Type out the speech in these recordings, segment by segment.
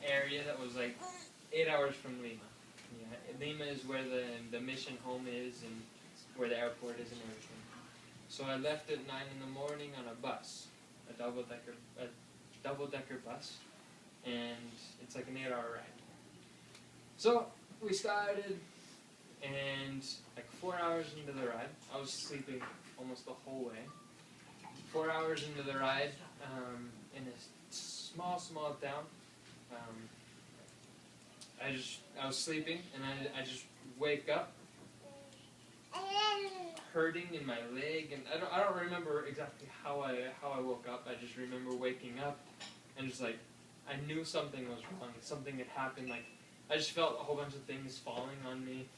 area that was like 8 hours from Lima. Yeah, Lima is where the mission home is and where the airport is and everything. So I left at 9 in the morning on a bus, a double-decker bus, and it's like an 8-hour ride. So we started, and like 4 hours into the ride, I was sleeping almost the whole way. 4 hours into the ride, in a small town, I was sleeping, and I just wake up, hurting in my leg, and I don't remember exactly how I woke up. I just remember waking up, and just like I knew something was wrong. Something had happened. Like I just felt a whole bunch of things falling on me.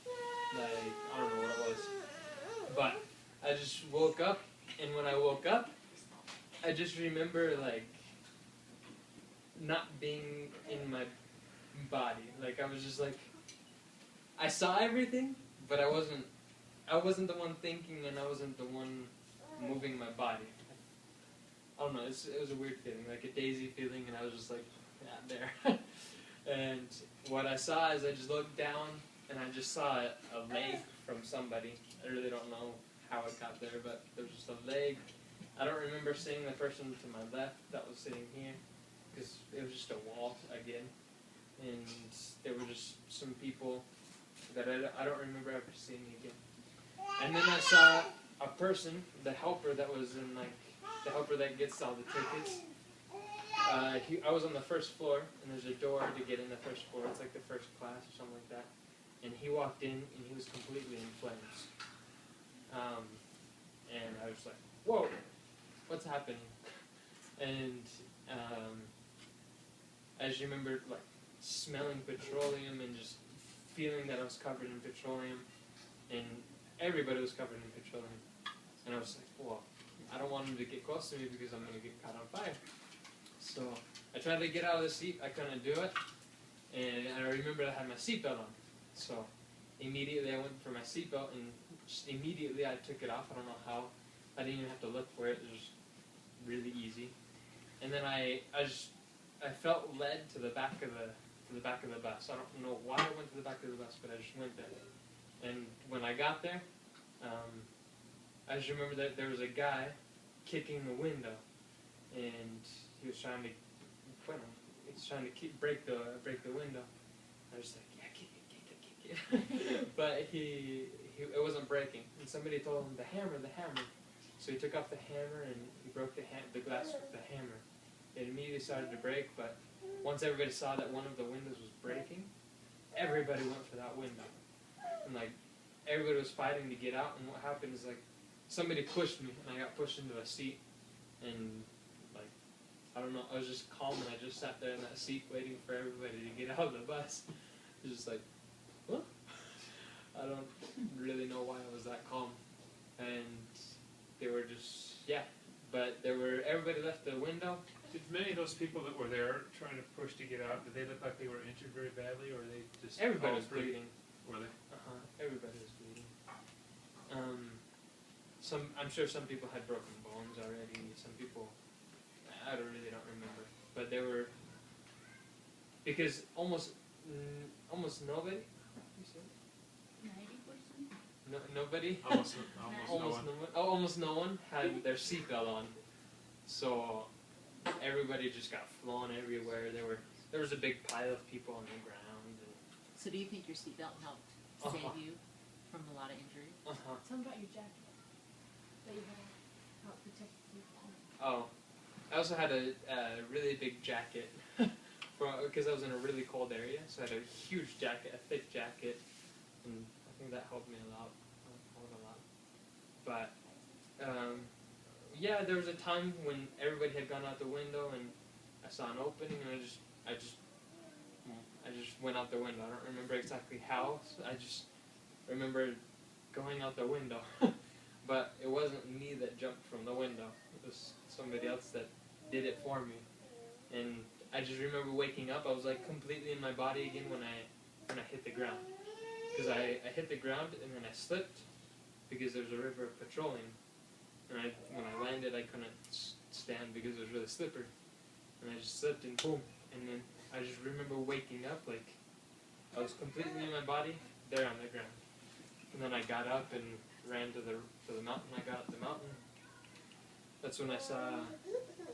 Like I don't know what it was, but I just woke up, and when I woke up, I just remember like not being in my body. Like I was just like I saw everything, but I wasn't the one thinking, and I wasn't the one moving my body. I don't know. It was a weird feeling, like a daisy feeling, and I was just like, yeah, there. And what I saw is I just looked down, and I just saw a leg from somebody. I really don't know how it got there, but there was just a leg. I don't remember seeing the person to my left that was sitting here, because it was just a wall again. And there were just some people that I don't remember ever seeing again. And then I saw a person, the helper that was in like, the helper that gets all the tickets. I was on the first floor, and there's a door to get in the first floor. It's like the first class or something like that. And he walked in, and he was completely in flames. And I was like, whoa, what's happening? And I just remember like smelling petroleum and just feeling that I was covered in petroleum, and everybody was covered in petroleum. And I was like, well, I don't want him to get close to me because I'm going to get caught on fire. So I tried to get out of the seat. I couldn't do it. And I remember I had my seatbelt on. So immediately I went for my seatbelt, and just immediately I took it off. I don't know how. I didn't even have to look for it. It was just really easy. And then I felt led to the back of the bus. I don't know why I went to the back of the bus, but I just went there. And when I got there, I just remember that there was a guy kicking the window, and he was trying to break the window. I was like, yeah, kick it. But it wasn't breaking, and somebody told him the hammer. So he took off the hammer, and he broke the glass with the hammer. It immediately started to break, but once everybody saw that one of the windows was breaking, everybody went for that window. And like everybody was fighting to get out, and what happened is like somebody pushed me, and I got pushed into a seat, and like I don't know, I was just calm, and I just sat there in that seat waiting for everybody to get out of the bus. It was just like, what? I don't really know why I was that calm. And they were just, yeah, but everybody left the window. Did many of those people that were there trying to push to get out, did they look like they were injured very badly, or they just... Everybody was bleeding. Were they? Everybody was bleeding. I'm sure some people had broken bones already. Some people, I really don't remember. But they were, because almost nobody. You said? 90%. Nobody. Almost no one had their seatbelt on. So everybody just got flown everywhere. There was a big pile of people on the ground. So do you think your seatbelt helped save you from a lot of injuries? Tell me about your jacket that you had to help protect you. Oh, I also had a really big jacket because I was in a really cold area. So I had a huge jacket, a thick jacket, and I think that helped me a lot. But yeah, there was a time when everybody had gone out the window, and I saw an opening, and I just went out the window. I don't remember exactly how. So I just remember going out the window. But it wasn't me that jumped from the window. It was somebody else that did it for me. And I just remember waking up. I was like completely in my body again when I hit the ground. Because I hit the ground, and then I slipped because there was a river of petroleum. And when I landed, I couldn't stand because it was really slippery. And I just slipped, and boom. And then I just remember waking up like I was completely in my body, there on the ground. And then I got up and ran to the mountain. I got up the mountain. That's when I saw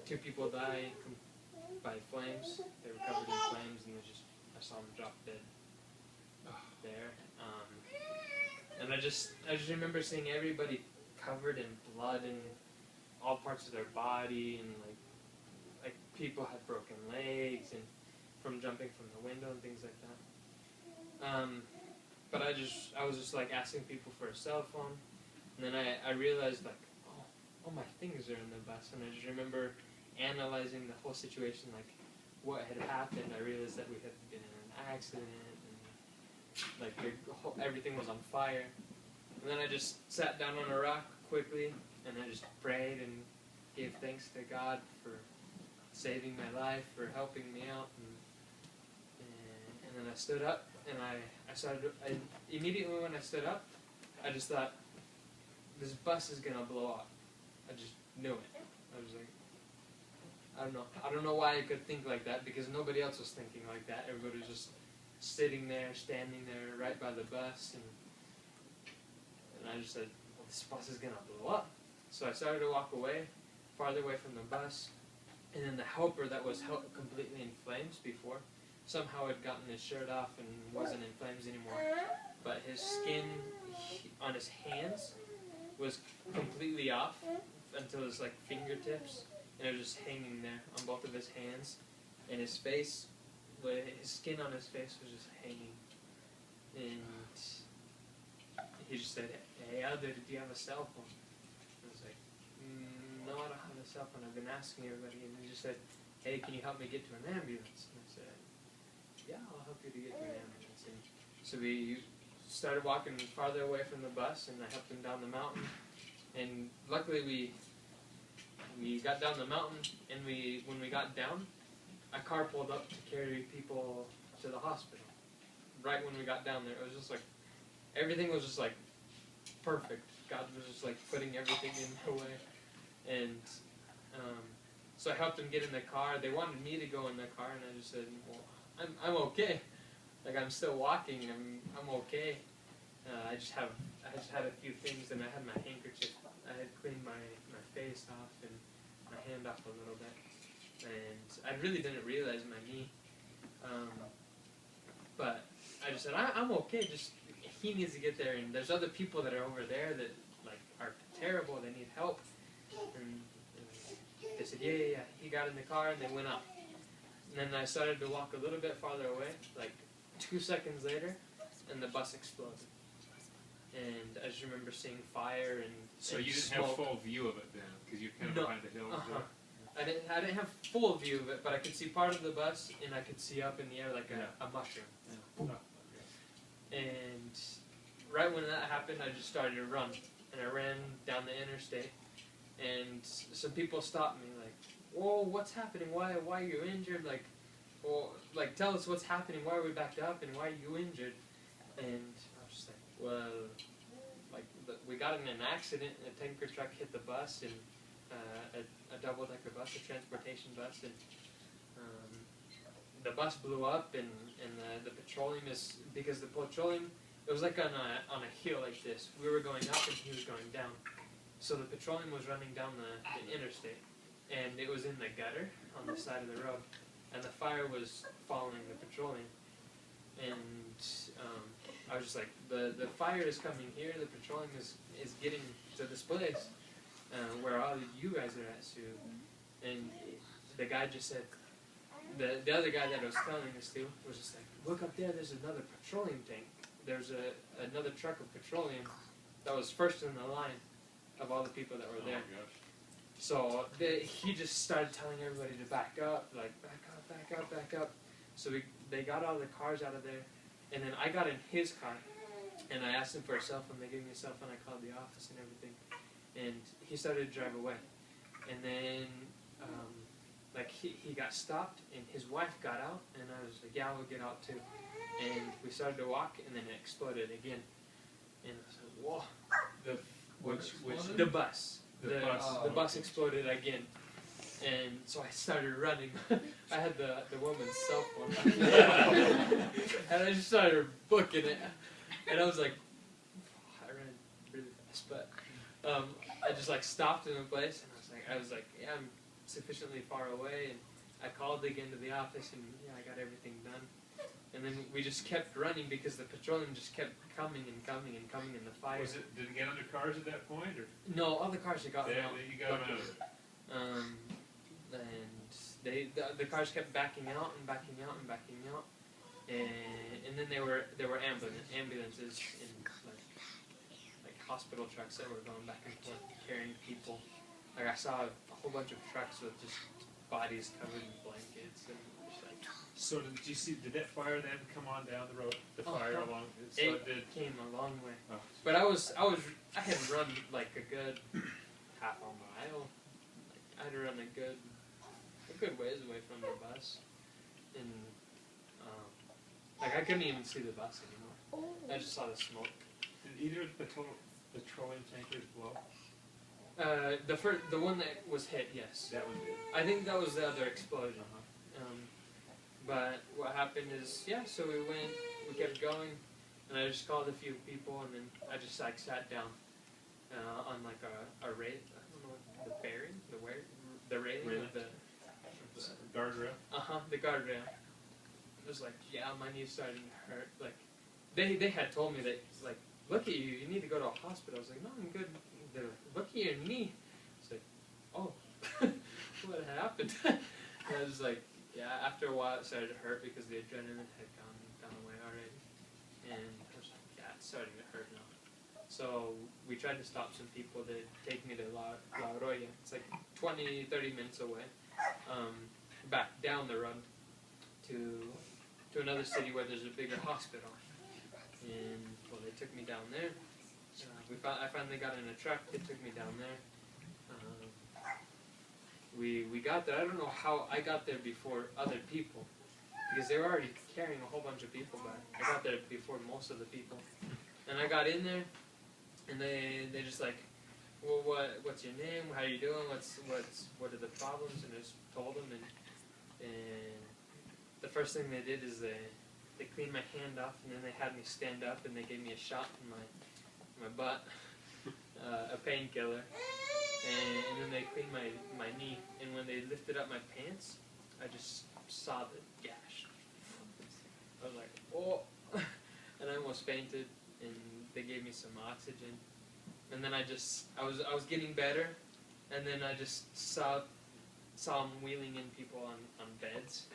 2 people die by flames. They were covered in flames, and I saw them drop dead there. And I just remember seeing everybody covered in blood in all parts of their body, and like people had broken legs and from jumping from the window and things like that. But I was just like asking people for a cell phone, and then I realized like, oh, my things are in the bus, and I just remember analyzing the whole situation, like what had happened. I realized that we had been in an accident, and like everything was on fire. And then I just sat down on a rock quickly, and I just prayed and gave thanks to God for saving my life, for helping me out, and then I stood up, and I immediately when I stood up, I just thought, this bus is gonna blow up. I just knew it. I was like, I don't know why I could think like that, because nobody else was thinking like that. Everybody was just sitting there, standing there right by the bus, and I just said, well, this bus is gonna blow up. So I started to walk away, farther away from the bus, and then the helper that was completely in flames before, somehow had gotten his shirt off and wasn't in flames anymore. But his skin on his hands was completely off until his like fingertips, and it was just hanging there on both of his hands. And his face, his skin on his face was just hanging. And he just said, "Hey, Aldo, do you have a cell phone?" I was like, "No, I don't have a cell phone. I've been asking everybody." And he just said, "Hey, can you help me get to an ambulance?" And I said, "Yeah, I'll help you to get to an ambulance." And so we started walking farther away from the bus, and I helped him down the mountain. And luckily we got down the mountain, and when we got down, a car pulled up to carry people to the hospital. Right when we got down there, it was just like, everything was just like perfect. God was just like putting everything in the way. And so I helped them get in the car. They wanted me to go in the car, and I just said, well, I'm okay. Like, I'm still walking. I'm okay. I just had a few things, and I had my handkerchief. I had cleaned my face off and my hand off a little bit. And I really didn't realize my knee. But I just said, I'm okay. Just he needs to get there, and there's other people that are over there that like are terrible. They need help. And they said, yeah. He got in the car, and they went up. And then I started to walk a little bit farther away, like 2 seconds later, and the bus exploded. And I just remember seeing fire and So and you didn't smoke. have full view of it then, because you're kind of No. behind the hills Uh-huh. there. I didn't have full view of it, but I could see part of the bus, and I could see up in the air like a mushroom. Oh, And right when that happened, I just started to run, and I ran down the interstate, and some people stopped me, like, "Whoa, what's happening? Why are you injured? Like, well, like, tell us what's happening. Why are we backed up, and why are you injured?" And I was just like, "Well, like, we got in an accident. A tanker truck hit the bus, and a double-decker bus, a transportation bus, and the bus blew up, and the petroleum is, because the petroleum, it was like on a hill like this. We were going up, and he was going down. So the petroleum was running down the interstate, and it was in the gutter on the side of the road, and the fire was following the petroleum. And I was just like, the fire is coming here, the petroleum is getting to this place where all of you guys are at, Sue. And the guy just said, the other guy that I was telling this to was just like, "Look up there, there's another petroleum tank. There's another truck of petroleum that was first in the line of all the people that were there." Oh my gosh. So he just started telling everybody to back up, like, back up. So they got all the cars out of there, and then I got in his car, and I asked him for a cell phone. They gave me a cell phone. I called the office and everything, and he started to drive away. And then like he got stopped, and his wife got out, and I was like, "Yeah, we'll get out too." And we started to walk, and then it exploded again. And I was like, "Whoa!" Which The bus. The bus. The bus exploded again. And so I started running. I had the woman's cell phone. And I just started booking it. And I was like, I ran really fast, but I just like stopped in a place, and I was like, yeah, I'm sufficiently far away, and I called again to the office, and yeah, I got everything done. And then we just kept running because the petroleum just kept coming and coming and coming in the fire. Did it get under cars at that point, or? No, all the cars had gotten out. You got them out. And the cars kept backing out and backing out and backing out, and then there were ambulances in like hospital trucks that were going back and forth carrying people. Like I saw a whole bunch of trucks with just bodies covered in blankets and just like. So did that fire then come on down the road? The fire along. So it came a long way. Oh. But I had run like a good half a mile. Like I had run a good ways away from the bus, and like I couldn't even see the bus anymore. I just saw the smoke. Did either of the petroleum tankers blow? The one that was hit, yes. That one did. I think that was the other explosion. But what happened is, yeah, so we kept going, and I just called a few people, and then I just like sat down on like a rail, I don't know what, the bearing, the railing of the guardrail. the guardrail. It was like, yeah, my knee's starting to hurt. Like, they had told me that, like, look at you need to go to a hospital. I was like, no, I'm good. They're like, look at your knee. It's like, oh, what happened? And I was like, yeah, after a while it started to hurt because the adrenaline had gone away already. And I was like, yeah, it's starting to hurt now. So we tried to stop some people to take me to La Arroya. It's like 20, 30 minutes away. Back down the road to another city where there's a bigger hospital. And, well, they took me down there. I finally got in a truck. They took me down there. We got there. I don't know how I got there before other people, because they were already carrying a whole bunch of people, but I got there before most of the people. And I got in there, and they just like, well, what's your name? How you doing? What are the problems? And I just told them, and the first thing they did is they cleaned my hand off, and then they had me stand up, and they gave me a shot in my butt, a painkiller, and then they cleaned my knee, and when they lifted up my pants, I just saw the gash. I was like, oh, and I almost fainted, and they gave me some oxygen, and then I was getting better, and then I just saw them wheeling in people on beds,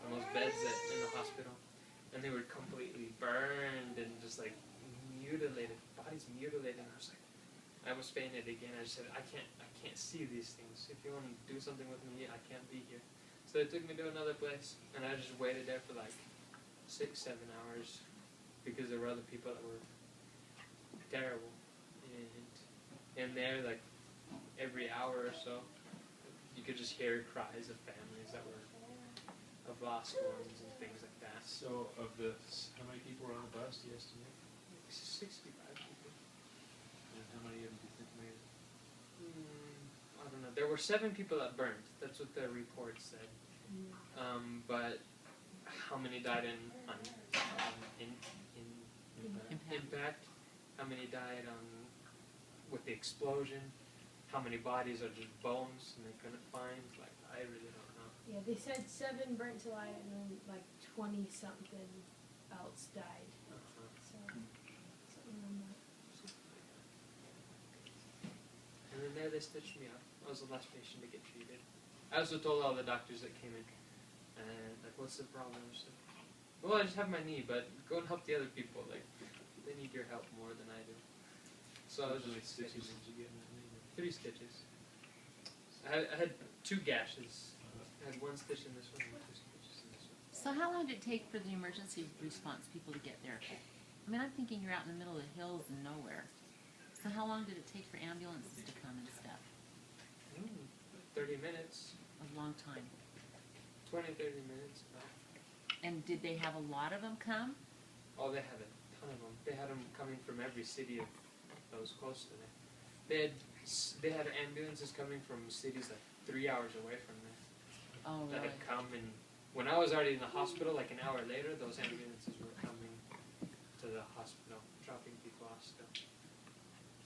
on those beds in the hospital, and they were completely burned and just like mutilated, bodies mutilated. And I was like, I almost fainted again. I just said, I can't see these things. If you want to do something with me, I can't be here. So they took me to another place, and I just waited there for like 6-7 hours because there were other people that were terrible, and there, like every hour or so, you could just hear cries of families that were of lost ones and things like that. So, how many people were on the bus, do you estimate? 65 people. And how many of them do you think made it? I don't know. There were 7 people that burned. That's what the report said. But how many died in impact? How many died with the explosion? How many bodies are just bones and they couldn't find? Like, I really don't know. Yeah, they said 7 burnt to light and then like 20-something else died. So, something on that. And then there they stitched me up. I was the last patient to get treated. I also told all the doctors that came in, like, what's the problem? I said, well, I just have my knee, but go and help the other people. Like, they need your help more than I do. So I was How many just stitches did you get in that knee? 3 stitches. I had 2 gashes. I had 1 stitch in this one and 2 stitches in this one. So how long did it take for the emergency response people to get there? I mean, I'm thinking you're out in the middle of the hills and nowhere. So how long did it take for ambulances to come and stuff? 30 minutes. A long time. 20, 30 minutes. About. And did they have a lot of them come? Oh, they had a ton of them. They had them coming from every city that was close to them. They had they had ambulances coming from cities like 3 hours away from there Oh, that really? had come, and when I was already in the hospital, like an hour later, those ambulances were coming to the hospital, dropping people off still.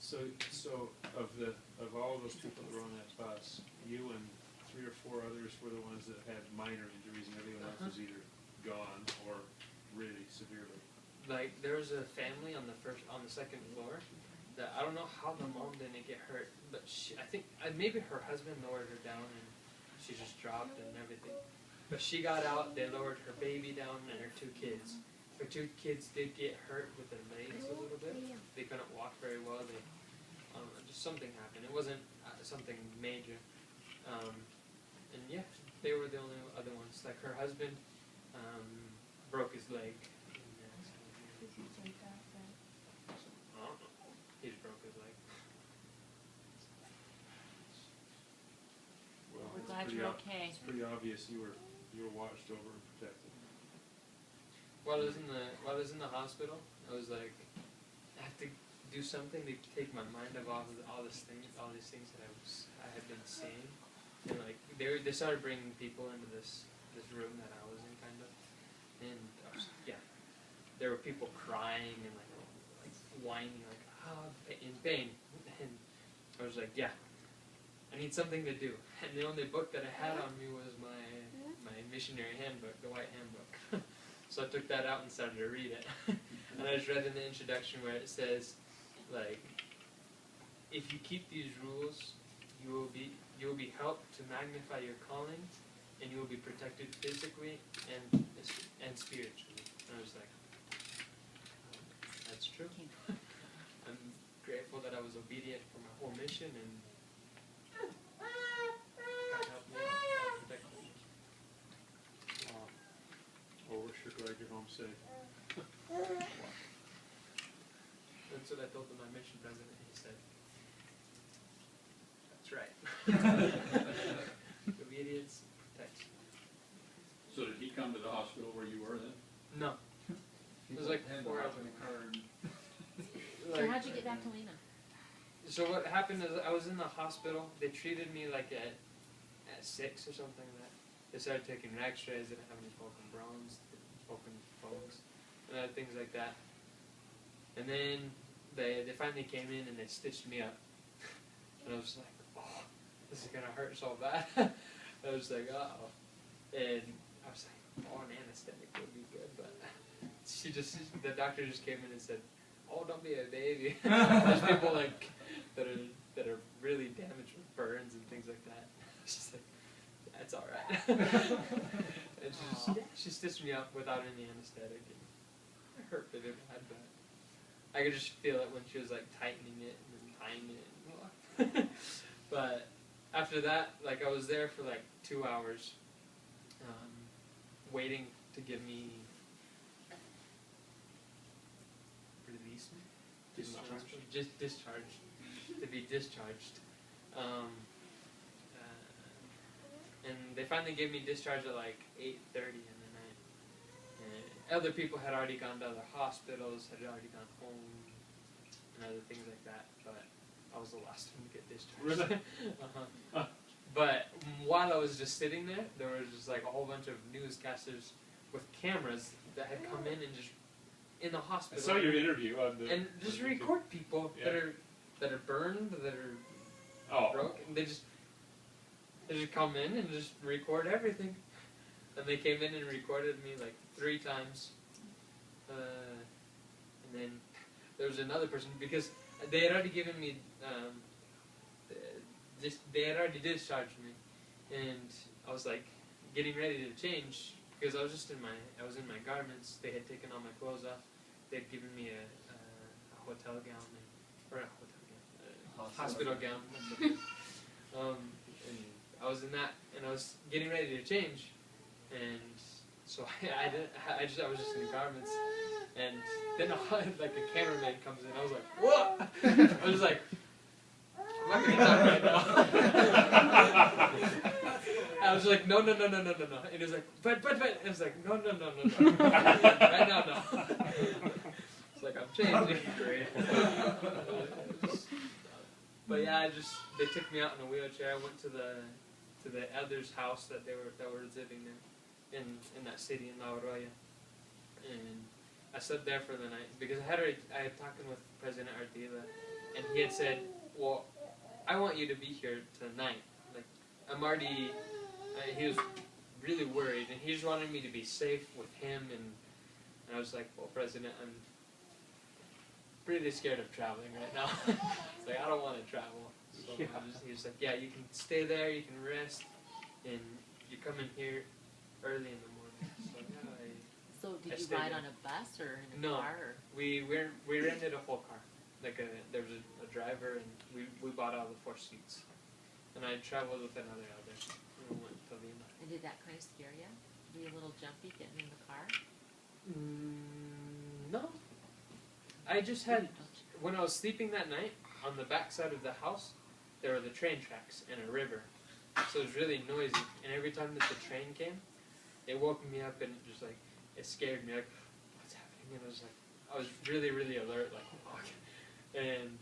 So of all those people that were on that bus, you and 3 or 4 others were the ones that had minor injuries, and everyone else was either gone or really severely. Like there was a family on the second floor that I don't know how the mom didn't get hurt, but I think maybe her husband lowered her down and she just dropped and everything. But she got out, they lowered her baby down and her 2 kids. Her 2 kids did get hurt with their legs a little bit. They couldn't walk very well. They just something happened. It wasn't something major. And yeah, they were the only other ones. Like her husband broke his leg. I don't know. He just broke his leg. Well, We're it's glad pretty you're ob- okay. It's pretty obvious you were watched over and protected. While I was in the hospital, I was like, I have to do something to take my mind off of all these things that I had been seeing, and like they started bringing people into this room that I was in, kind of, and there were people crying and like whining like in pain, and I was like, yeah, I need something to do, and the only book that I had on me was my missionary handbook, the white handbook. So I took that out and started to read it. And I just read in the introduction where it says, like, if you keep these rules, you will be helped to magnify your calling, and you will be protected physically and spiritually. And I was like, that's true. I'm grateful that I was obedient for my whole mission, and God helped me out, protect me. Oh, we're sure glad you're home safe. That's what I told my mission president. He said, "That's right. Obedience protects." So did he come to the hospital where you were then? No, it was like 4 hours. So how'd you get back to Lena? So what happened is I was in the hospital. They treated me like at 6 or something like that. They started taking X-rays. They didn't have any broken bones, and other things like that. And then they finally came in and they stitched me up. And I was like, oh, this is gonna hurt so bad. I was like, uh-oh. And I was like, oh, an anesthetic would be good, but the doctor just came in and said, oh, don't be a baby. There's people like that are really damaged with burns and things like that. She's like, that's all right. And she stitched me up without any anesthetic. And it hurt really bad, but I could just feel it when she was like tightening it and then tying it. But after that, like I was there for like 2 hours, waiting to give me just discharged, to be discharged. And they finally gave me discharge at like 8:30 in the night. And other people had already gone to other hospitals, had already gone home, and other things like that. But I was the last one to get discharged. Really? But while I was just sitting there, there was just like a whole bunch of newscasters with cameras that had come in and just in the I hospital. saw your interview on the... And just record people that are burned, that are broken. They just come in and just record everything. And they came in and recorded me like 3 times. And then there was another person, because they had already given me, they had already discharged me. And I was like getting ready to change, because I was in my garments. They had taken all my clothes off. They had given me a hotel gown, or a hospital gown. And I was in that, and I was getting ready to change, and so I was just in the garments, and then like a cameraman comes in. I was like, what? I was like, I'm not gonna talk right now. I was like, no. And he was like, but. I was like, no. Right now, no. It's like, I'm changing. Great. But But yeah, they took me out in a wheelchair. I went to the elders' house that were living there in that city in La Arroya, and I slept there for the night because I had talked with President Ardila, and he had said, well, I want you to be here tonight. Like, I'm already. He was really worried, and he just wanted me to be safe with him, and I was like, well, President, I'm pretty scared of traveling right now. It's like, I don't want to travel. So he was like, yeah, you can stay there, you can rest, and you come in here early in the morning. So yeah, So I did you stayed ride there. on a bus or in a No. car? Or? we rented a whole car. Like there was a driver, and we bought all the 4 seats. And I traveled with another elder. We went to Lima. And did that kind of scare you? Were you a little jumpy getting in the car? No. I just had, when I was sleeping that night, on the back side of the house, there were the train tracks and a river. So it was really noisy. And every time that the train came, it woke me up and just like, it scared me. Like, what's happening? And I was really, really alert. Like, fuck. And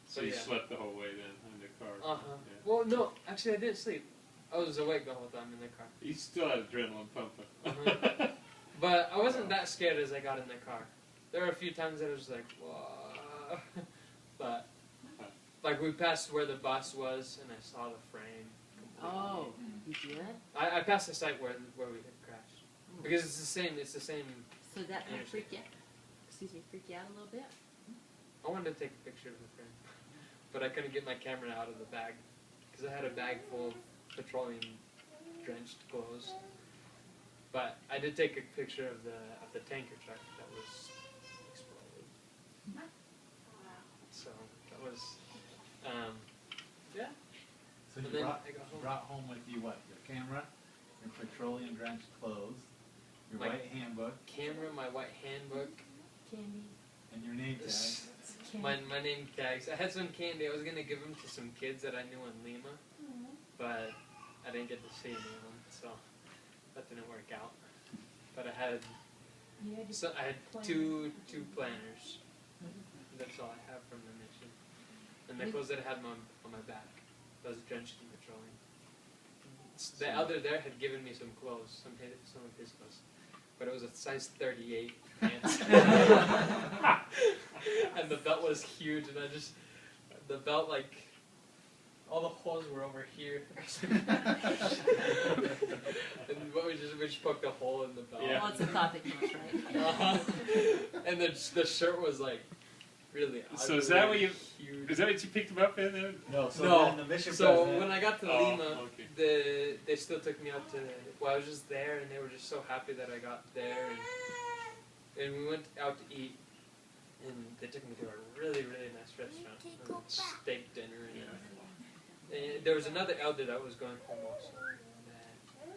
So you slept the whole way then in the car? Uh-huh. Yeah. Well, no, actually I didn't sleep. I was awake the whole time in the car. You still had adrenaline pumping. Uh-huh. But I wasn't that scared as I got in the car. There were a few times that I was like, whoa. But, like, we passed where the bus was, and I saw the frame. Oh, you did? I passed the site where we had crashed. Because it's the same. So that kind of freak you out a little bit? I wanted to take a picture of the frame. But I couldn't get my camera out of the bag. Because I had a bag full of petroleum-drenched clothes. But I did take a picture of the tanker truck that was exploded. So that was, yeah. So And you then brought, I got home. brought home with you what? Your camera, your petroleum-drenched clothes, your My white handbook, Camera, my white handbook, Candy. and your name tag. Candy. my name tags. I had some candy. I was gonna give them to some kids that I knew in Lima, but I didn't get to see any of them, so that didn't work out. But I had You had to I had plan. two planners. That's all I have from the mission. And the clothes that I had on my back, that was drenched in petroleum. The elder there had given me some clothes, some of his clothes, but it was a size 38 pants. And the belt was huge, and the belt, like, all the holes were over here. And we just poked a hole in the belt. Yeah. Well, it's a thought that counts, right? Uh-huh. And the shirt was like really ugly. So is that what huge? Is that what you picked them up in then? No, so No. then the mission So president, when I got to Oh, Lima, okay. they still took me up to. Well, I was just there, and they were just so happy that I got there, and we went out to eat, and they took me to a really nice restaurant, steak dinner, and there was another elder that was going home also.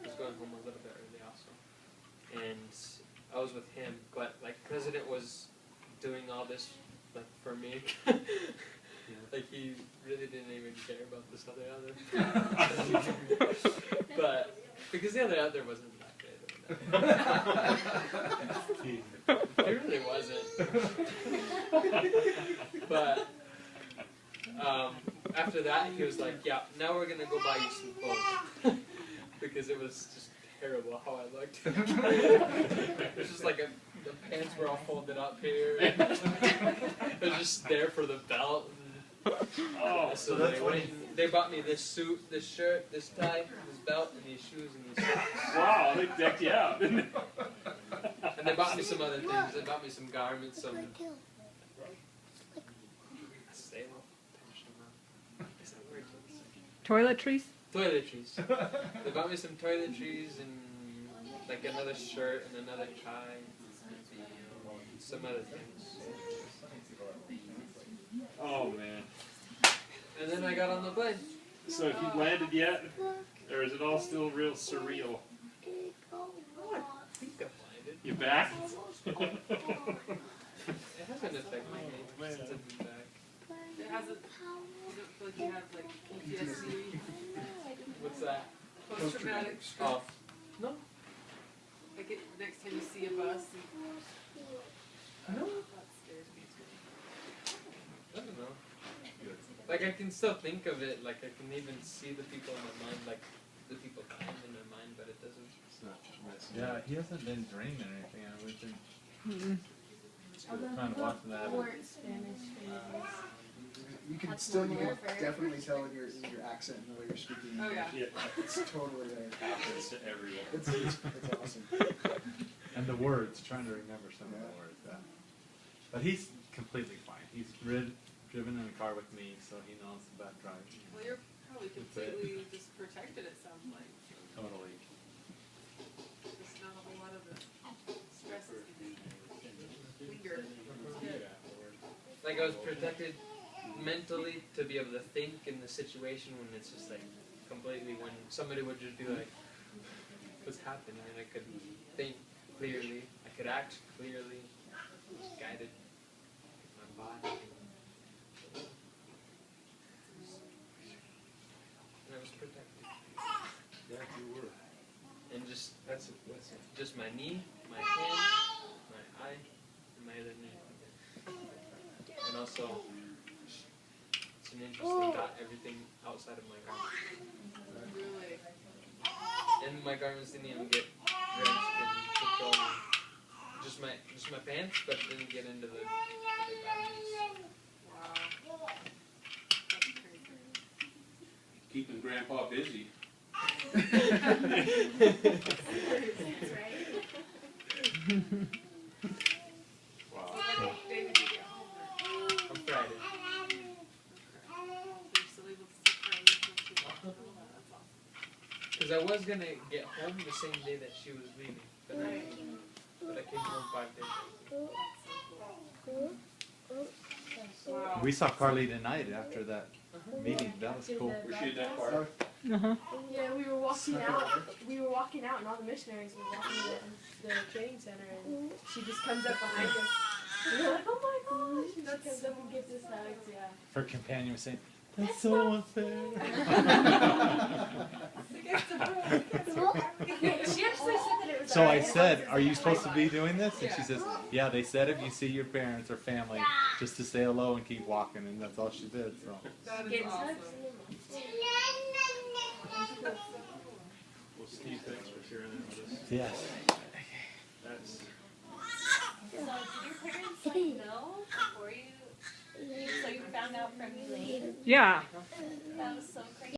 That was going home a little bit early also, and I was with him. But like President was doing all this like for me. Like he really didn't even care about this other elder. But because the other elder wasn't that good. It really wasn't. But after that, he was like, "Yeah, now we're gonna go buy you some clothes," because it was just terrible how I looked. It was just like the pants were all folded up here. And it was just there for the belt. Oh, So that's when they bought me this suit, this shirt, this tie, this belt, and these shoes and these socks. wow, they decked you out, didn't they? And they bought me some other things. They bought me some garments, some Is that weird? Toiletries? Toiletries. They bought me some toiletries and like another shirt and another tie, some other things. Oh man. And then I got on the plane. So have you landed yet? Or is it all still real surreal? I think I landed. You back? It hasn't affected me since I've been back. It hasn't, you don't feel like you have like PTSD, What's that? post-traumatic stress? Oh. No. Like next time you see a bus and No. that scares me too. I don't know. Like I can still think of it. Like I can even see the people in my mind, like the people dying in my mind, but it doesn't. It's not messing Yeah, up. he hasn't been dreaming or anything. I was been Although trying to watch that. weren't Spanish phrases. You can That's still, more you can warfare. definitely tell in your accent and the way you're speaking. Oh, yeah. Yeah, It's totally there. happens to everyone. It's awesome. And the words, trying to remember some of the words. Yeah. But he's completely fine. He's driven in a car with me, so he knows about driving. Well, you're probably completely just protected, it sounds like. So Totally. just not a whole lot of the stress is gonna linger. It's good. Like I was protected mentally to be able to think in the situation when it's just like completely when somebody would just be like, "What's happening?" and I could think clearly. I could act clearly, guided my body. And I was protected. Yeah, you were. And that's just my knee, my hand, my eye, and my other knee. And also, it's an interesting thought, everything outside of my garment. Really. And my garments didn't even get drenched in petroleum. Just my pants, but it didn't get into the garments. Wow. That's crazy. Keeping Grandpa busy. That's right. Wow. So when day did you get home then? On Friday. You're still able to see friends once you walk home? That's awesome. Because I was going to get home the same day that she was leaving. But I came home 5 days later. Wow. We saw Carly tonight after that meeting. That was cool. Was she in that car? Yeah, we were walking out. We were walking out, and all the missionaries were walking to the training center, and she just comes up behind us. And we're like, "Oh my gosh!" She just comes up and gives us hugs. Yeah. Her companion was saying, "That's so unfair." She actually said that it was. So I alright. said, "Are you supposed to be doing this?" And she says, "Yeah, they said if you see your parents or family, just to say hello and keep walking." And that's all she did. So That is Getting awesome. hugs. Well, Steve, thanks for sharing that with us. yes. That's, So did your parents like know before you, so you found out from me later? Yeah.